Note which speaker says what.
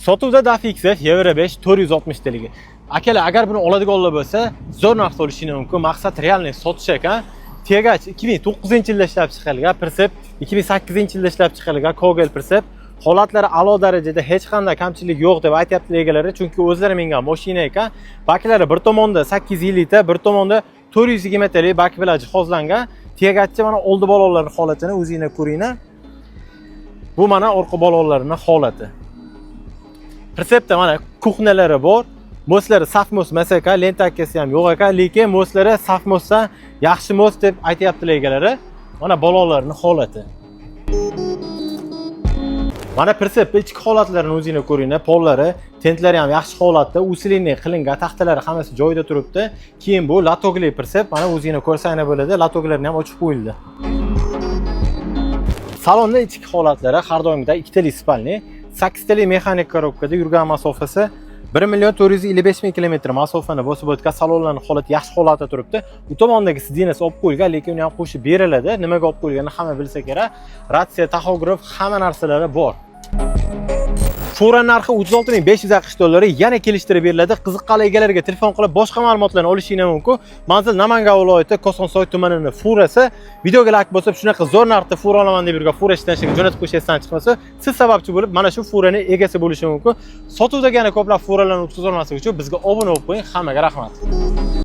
Speaker 1: Sotuvda Dafix Euro 5 460 taligi. Akalar, agar buni oladiganlar bo'lsa, zo'r narx olishinglar mumkin. Maqsad realniy sotish ekan. Tegach 2009-yilda ishlab chiqarilgan, Persep 2008-yilda ishlab chiqarilgan Kogel Persep. Holatlari a'lo darajada, hech qanday kamchilik yo'q deb aytayapti egalari, chunki o'zlari mingan mashina ekan. Baklari bir tomonda 850 ta, bir tomonda 420 talik bak bilan jihozlangan. Tegachchi mana oldi balonlarning holatini o'zingizlar ko'ringlar. Bu mana orqa balonlarining holati. Persepda mana kuxnalari bor. Moslari saf mos emas ekan, lentakasi ham yo'q ekan, lekin moslari saf mosdan yaxshi mos deb aytayaptilar egalari. Mana balonlarning holati. Mana Persep ichki holatlarini o'zingizlar ko'ringlar. Pollari, tentlari ham yaxshi holatda, usiliniy qilingan, taxtalari hammasi joyida turibdi. Keyin bu latogli Persep, mana o'zingizlar ko'rsanglar bo'ladi, latoglarini ham ochib qo'yildi. Salonda ichki holatlari har doimgidek 2 talik spalni, 8 talik mexanik korobkada yurgan masofasi 1.455.000 km masofani bosib o'tgan. Salonlarning holati yaxshi holatda turibdi. Bu tomondagi sidinasi olib qo'yilgan, lekin uni ham qo'shib beriladi. Nimaga olib qo'yilganini hamma bilsa kerak. Ratsiya, taxograf, hamma narsalari bor. Fura narxi 36.560 dollar yana kelishtirib beriladi. Qiziqqan egalariga telefon qilib boshqa ma'lumotlarni olishingiz mumkin. Manzil Namangan viloyati Kosonsoy tumanining furasi. Videoga like bosib, shunaqa zo'r narxda fura olaman deb yurgan fura ishdan jo'natib qo'yishdan chiqmasa, siz sababchi bo'lib, mana shu furani egasi bo'lishi mumkin. Sotuvdagi yana ko'plab furalarni o'tkaza olmaslik uchun bizga obuna bo'lib qo'ying. Hammaga rahmat.